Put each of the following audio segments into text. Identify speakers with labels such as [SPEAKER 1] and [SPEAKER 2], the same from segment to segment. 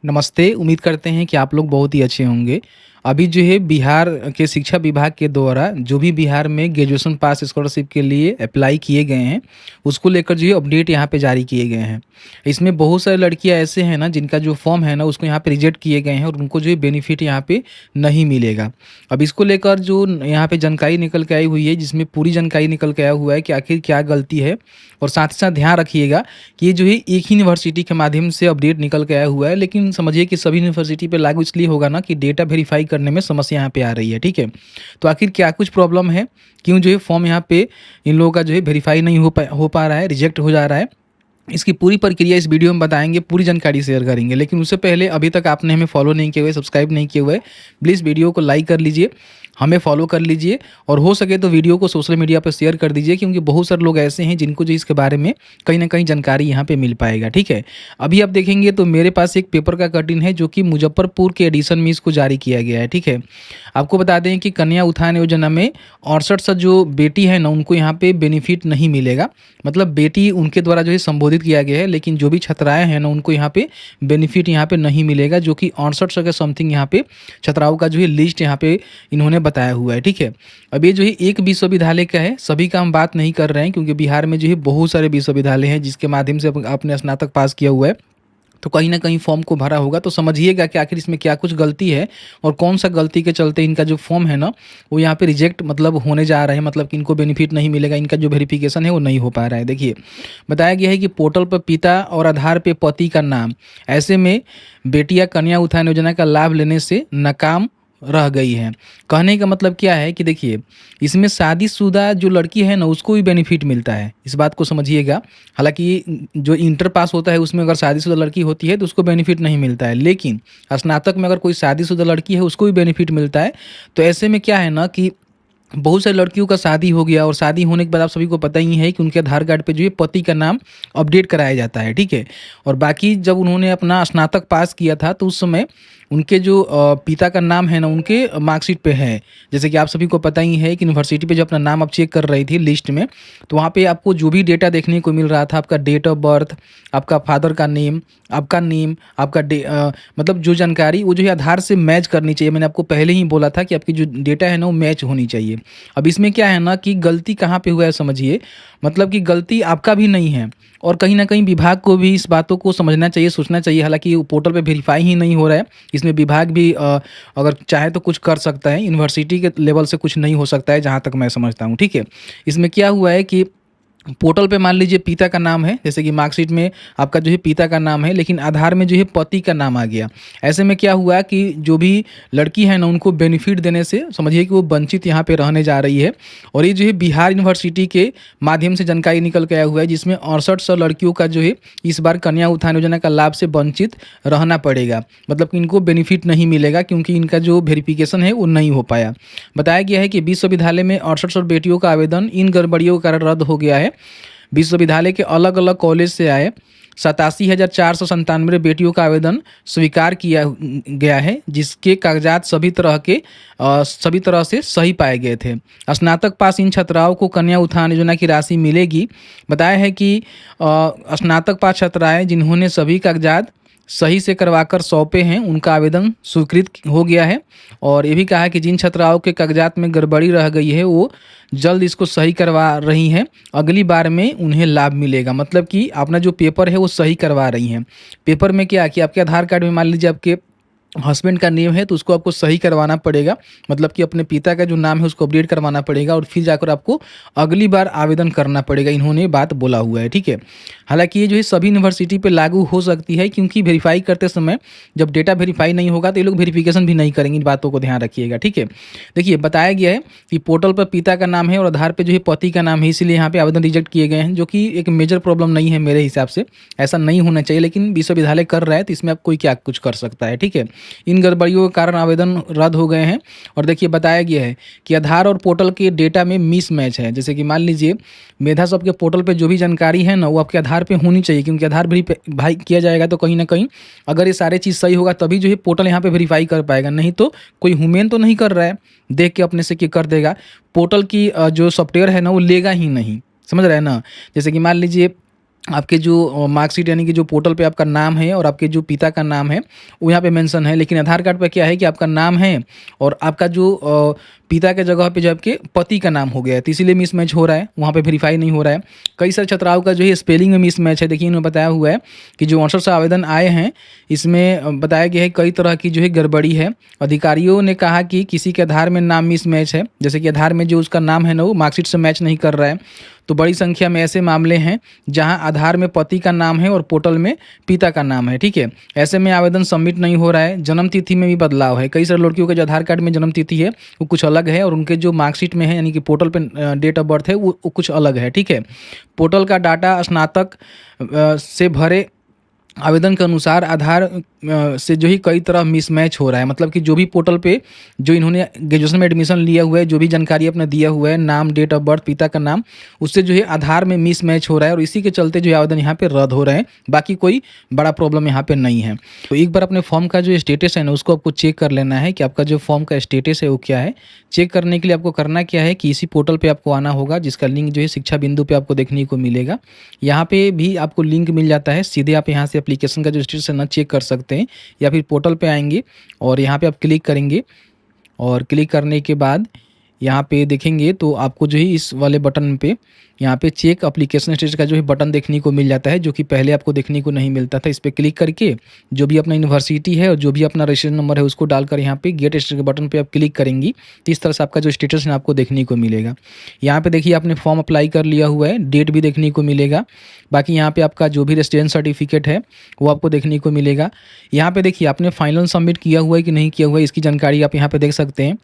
[SPEAKER 1] नमस्ते, उम्मीद करते हैं कि आप लोग बहुत ही अच्छे होंगे। अभी जो है बिहार के शिक्षा विभाग के द्वारा जो भी बिहार में ग्रेजुएशन पास स्कॉलरशिप के लिए अप्लाई किए गए हैं, उसको लेकर जो है अपडेट यहाँ पे जारी किए गए हैं। इसमें बहुत सारी लड़कियाँ ऐसे हैं ना जिनका जो फॉर्म है ना उसको यहाँ पे रिजेक्ट किए गए हैं और उनको जो है बेनिफिट यहाँ पे नहीं मिलेगा। अब इसको लेकर जो यहाँ पे जानकारी निकल के आई हुई है, जिसमें पूरी जानकारी निकल के आया हुआ है कि आखिर क्या गलती है, और साथ ही साथ ध्यान रखिएगा कि ये जो है एक ही यूनिवर्सिटी के माध्यम से अपडेट निकल के आया हुआ है, लेकिन समझिए कि सभी यूनिवर्सिटी पे लागू इसलिए होगा ना कि डेटा वेरीफाई करने में समस्या यहाँ पे आ रही है, ठीक है। तो आखिर क्या कुछ प्रॉब्लम है, क्यों जो है फॉर्म यहाँ पे इन लोगों का जो है वेरीफाई नहीं हो पा रहा है, रिजेक्ट हो जा रहा है, इसकी पूरी प्रक्रिया इस वीडियो में बताएंगे, पूरी जानकारी शेयर करेंगे। लेकिन उससे पहले अभी तक आपने हमें फॉलो नहीं किए हुए, सब्सक्राइब नहीं किए हुए, प्लीज़ वीडियो को लाइक कर लीजिए, हमें फॉलो कर लीजिए और हो सके तो वीडियो को सोशल मीडिया पर शेयर कर दीजिए, क्योंकि बहुत सारे लोग ऐसे हैं जिनको जो इसके बारे में कहीं ना कहीं जानकारी यहाँ पे मिल पाएगा, ठीक है। अभी आप देखेंगे तो मेरे पास एक पेपर का कटिंग है जो कि मुजफ्फरपुर के एडिशन में इसको जारी किया गया है, ठीक है। आपको बता दें कि कन्या उत्थान योजना में 68 जो बेटी है ना उनको यहाँ पे बेनिफिट नहीं मिलेगा। मतलब बेटी उनके द्वारा जो है संबोधित किया गया है, लेकिन जो भी छात्राएं हैं ना उनको यहाँ पे बेनिफिट यहाँ पे नहीं मिलेगा, जो कि 68 के समथिंग यहाँ पे छात्राओं का जो है लिस्ट यहाँ पे इन्होंने बताया हुआ है, ठीक है। अब ये जो है एक विश्वविद्यालय का है, सभी का हम बात नहीं कर रहे हैं, क्योंकि बिहार में जो है बहुत सारे विश्वविद्यालय हैं जिसके माध्यम से आपने स्नातक पास किया हुआ है, तो कहीं ना कहीं फॉर्म को भरा होगा। तो समझिएगा कि आखिर इसमें क्या कुछ गलती है और कौन सा गलती के चलते इनका जो फॉर्म है ना वो यहाँ पे रिजेक्ट मतलब होने जा रहा है, मतलब कि इनको बेनिफिट नहीं मिलेगा, इनका जो वेरिफिकेशन है वो नहीं हो पा रहा है। देखिए, बताया गया है कि पोर्टल पर पिता और आधार पे पति का नाम, ऐसे में बेटियां कन्या उत्थान योजना का लाभ लेने से नाकाम रह गई हैं। कहने का मतलब क्या है कि देखिए, इसमें शादीशुदा जो लड़की है ना उसको भी बेनिफिट मिलता है, इस बात को समझिएगा। हालांकि जो इंटर पास होता है उसमें अगर शादीशुदा लड़की होती है तो उसको बेनिफिट नहीं मिलता है, लेकिन स्नातक में अगर कोई शादीशुदा लड़की है उसको भी बेनिफिट मिलता है। तो ऐसे में क्या है ना कि बहुत सारी लड़कियों का शादी हो गया और शादी होने के बाद आप सभी को पता ही है कि उनके आधार कार्ड पे जो है पति का नाम अपडेट कराया जाता है, ठीक है। और बाकी जब उन्होंने अपना स्नातक पास किया था तो उस समय उनके जो पिता का नाम है ना उनके मार्कशीट पे है। जैसे कि आप सभी को पता ही है कि यूनिवर्सिटी पे जब अपना नाम आप चेक कर रही थी लिस्ट में, तो वहाँ पे आपको जो भी डेटा देखने को मिल रहा था, आपका डेट ऑफ बर्थ, आपका फादर का नेम, आपका नेम, आपका मतलब जो जानकारी वो जो है आधार से मैच करनी चाहिए। मैंने आपको पहले ही बोला था कि आपकी जो डेटा है ना वो मैच होनी चाहिए। अब इसमें क्या है ना कि गलती कहाँ पे हुआ है समझिए, मतलब कि गलती आपका भी नहीं है और कहीं ना कहीं विभाग को भी इस बातों को समझना चाहिए, सोचना चाहिए। हालांकि पोर्टल पे वेरीफाई ही नहीं हो रहा है, इसमें विभाग भी अगर चाहे तो कुछ कर सकता है, यूनिवर्सिटी के लेवल से कुछ नहीं हो सकता है जहाँ तक मैं समझता हूँ, ठीक है। इसमें क्या हुआ है कि पोर्टल पे मान लीजिए पिता का नाम है, जैसे कि मार्कशीट में आपका जो है पिता का नाम है, लेकिन आधार में जो है पति का नाम आ गया। ऐसे में क्या हुआ कि जो भी लड़की है ना उनको बेनिफिट देने से समझिए कि वो वंचित यहाँ पे रहने जा रही है। और ये जो है बिहार यूनिवर्सिटी के माध्यम से जानकारी निकल के आया हुआ है, जिसमें 6800 लड़कियों का जो है इस बार कन्या उत्थान योजना का लाभ से वंचित रहना पड़ेगा, मतलब कि इनको बेनिफिट नहीं मिलेगा क्योंकि इनका जो वेरिफिकेशन है वो नहीं हो पाया। बताया गया है कि विश्वविद्यालय में 6800 बेटियों का आवेदन इन गड़बड़ियों के कारण रद्द हो गया है। विश्वविद्यालय के अलग अलग कॉलेज से आए 87,497 बेटियों का आवेदन स्वीकार किया गया है, जिसके कागजात सभी तरह से सही पाए गए थे। स्नातक पास इन छात्राओं को कन्या उत्थान योजना की राशि मिलेगी। बताया है कि स्नातक पास छात्राएं जिन्होंने सभी कागजात सही से करवाकर सौंपे हैं उनका आवेदन स्वीकृत हो गया है। और ये भी कहा है कि जिन छात्राओं के कागजात में गड़बड़ी रह गई है वो जल्द इसको सही करवा रही हैं, अगली बार में उन्हें लाभ मिलेगा। मतलब कि अपना जो पेपर है वो सही करवा रही हैं। पेपर में क्या कि आपके आधार कार्ड में मान लीजिए आपके हस्बैंड का नेम है तो उसको आपको सही करवाना पड़ेगा, मतलब कि अपने पिता का जो नाम है उसको अपडेट करवाना पड़ेगा और फिर जाकर आपको अगली बार आवेदन करना पड़ेगा। इन्होंने बात बोला हुआ है, ठीक है। हालांकि ये जो है सभी यूनिवर्सिटी पे लागू हो सकती है, क्योंकि वेरीफाई करते समय जब डेटा वेरीफाई नहीं होगा तो ये लोग वेरिफिकेशन भी नहीं करेंगे। इन बातों को ध्यान रखिएगा, ठीक है। देखिए, बताया गया है कि पोर्टल पर पिता का नाम है और आधार पर जो है पति का नाम है, इसीलिए यहाँ पे आवेदन रिजेक्ट किए गए हैं, जो कि एक मेजर प्रॉब्लम नहीं है मेरे हिसाब से। ऐसा नहीं होना चाहिए, लेकिन विश्वविद्यालय कर रहा है तो इसमें आप कोई क्या कुछ कर सकता है, ठीक है। इन गड़बड़ियों के कारण आवेदन रद्द हो गए हैं। और देखिए, बताया गया है कि आधार और पोर्टल के डेटा में मिसमैच है। जैसे कि मान लीजिए मेधा सब के पोर्टल पे जो भी जानकारी है ना वो आपके आधार पे होनी चाहिए, क्योंकि आधार वेरीफाई किया जाएगा तो कहीं ना कहीं अगर ये सारे चीज़ सही होगा तभी जो है पोर्टल यहाँ पे वेरीफाई कर पाएगा। नहीं तो कोई ह्यूमन तो नहीं कर रहा है, देख के अपने से क्या कर देगा, पोर्टल की जो सॉफ्टवेयर है ना वो लेगा ही नहीं, समझ रहे हैं ना। जैसे कि मान लीजिए आपके जो मार्कशीट यानी कि जो पोर्टल पे आपका नाम है और आपके जो पिता का नाम है वो यहाँ पे मेंशन है, लेकिन आधार कार्ड पे क्या है कि आपका नाम है और आपका जो पिता के जगह पे जो आपके पति का नाम हो गया है, तो इसीलिए मिसमैच हो रहा है, वहाँ पे वेरीफाई नहीं हो रहा है। कई सारे छात्राओं का जो है स्पेलिंग में मिसमैच है। देखिए इन्होंने बताया हुआ है कि जो 68 आवेदन आए हैं इसमें बताया गया है कई तरह की जो है गड़बड़ी है। अधिकारियों ने कहा कि किसी के आधार में नाम मिसमैच है, जैसे कि आधार में जो उसका नाम है ना वो मार्कशीट से मैच नहीं कर रहा है। तो बड़ी संख्या में ऐसे मामले हैं जहां आधार में पति का नाम है और पोर्टल में पिता का नाम है, ठीक है। ऐसे में आवेदन सबमिट नहीं हो रहा है। जन्म तिथि में भी बदलाव है। कई सारे लड़कियों के जो आधार कार्ड में जन्म तिथि है वो कुछ अलग है और उनके जो मार्कशीट में है यानी कि पोर्टल पे डेट ऑफ बर्थ है वो कुछ अलग है, ठीक है। पोर्टल का डाटा स्नातक से भरे आवेदन के अनुसार आधार से जो ही कई तरह मिसमैच हो रहा है। मतलब कि जो भी पोर्टल पे जो इन्होंने ग्रेजुएशन में एडमिशन लिया हुआ है, जो भी जानकारी अपना दिया हुआ है, नाम, डेट ऑफ बर्थ, पिता का नाम, उससे जो है आधार में मिसमैच हो रहा है और इसी के चलते जो है आवेदन यहाँ पे रद्द हो रहे हैं। बाकी कोई बड़ा प्रॉब्लम यहाँ पे नहीं है। तो एक बार अपने फॉर्म का जो स्टेटस है ना उसको आपको चेक कर लेना है कि आपका जो फॉर्म का स्टेटस है वो क्या है। चेक करने के लिए आपको करना क्या है कि इसी पोर्टल पे आपको आना होगा, जिसका लिंक जो है शिक्षा बिंदु पे आपको देखने को मिलेगा। यहाँ पे भी आपको लिंक मिल जाता है, सीधे आप यहाँ से एप्लीकेशन का जो स्टेटस है ना चेक कर सकते हैं, या फिर पोर्टल पे आएंगे और यहाँ पे आप क्लिक करेंगे और क्लिक करने के बाद यहाँ पे देखेंगे तो आपको जो है इस वाले बटन पे यहाँ पे चेक एप्लीकेशन स्टेटस का जो है बटन देखने को मिल जाता है, जो कि पहले आपको देखने को नहीं मिलता था। इस पर क्लिक करके जो भी अपना यूनिवर्सिटी है और जो भी अपना रजिस्ट्रेशन नंबर है उसको डालकर यहाँ पे गेट स्टेटस के बटन पे आप क्लिक करेंगी तो इस तरह से आपका जो स्टेटस है आपको देखने को मिलेगा। यहाँ पे देखिए आपने फॉर्म अप्लाई कर लिया हुआ है, डेट भी देखने को मिलेगा। बाकी यहाँ पे आपका जो भी रेसिडेंस सर्टिफिकेट है वो आपको देखने को मिलेगा। यहाँ पे देखिए आपने फाइनल सबमिट किया हुआ है कि नहीं किया हुआ है इसकी जानकारी आप यहाँ पे देख सकते हैं।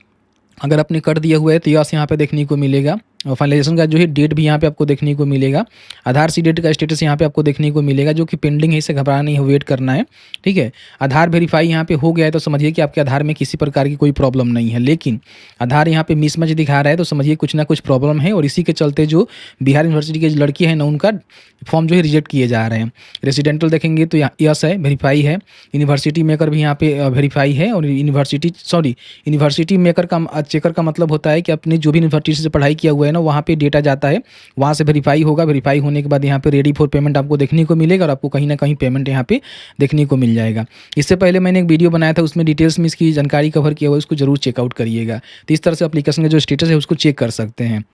[SPEAKER 1] अगर आपने कर दिया हुआ है तो यस यहाँ पे देखने को मिलेगा और फाइनलाइजेशन का जो है डेट भी यहाँ पे आपको देखने को मिलेगा। आधार सी डेट का स्टेटस यहाँ पे आपको देखने को मिलेगा, जो कि पेंडिंग है, इसे घबराना नहीं है, वेट करना है, ठीक है। आधार वेरीफाई यहाँ पे हो गया है तो समझिए कि आपके आधार में किसी प्रकार की कोई प्रॉब्लम नहीं है, लेकिन आधार यहाँ पे मिसमैच दिखा रहा है तो समझिए कुछ ना कुछ प्रॉब्लम है और इसी के चलते जो बिहार यूनिवर्सिटी की लड़की है ना उनका फॉर्म जो है रिजेक्ट किए जा रहे हैं। रेसिडेंटल देखेंगे तो यस है, वेरीफाई है। यूनिवर्सिटी मेकर भी यहाँ पे वेरीफाई है और यूनिवर्सिटी मेकर का चेकर का मतलब होता है कि अपने जो भी यूनिवर्सिटी से पढ़ाई किया हुआ है ना वहाँ पे डेटा जाता है, वहाँ से वेरीफाई होगा। वेरीफाई होने के बाद यहाँ पे रेडी फॉर पेमेंट आपको देखने को मिलेगा और आपको कहीं ना कहीं पेमेंट यहाँ पे देखने को मिल जाएगा। इससे पहले मैंने एक वीडियो बनाया था उसमें डिटेल्स में इसकी जानकारी कवर किया हुआ है, उसको जरूर चेकआउट करिएगा। तो इस तरह से एप्लीकेशन का जो स्टेटस है उसको चेक कर सकते हैं।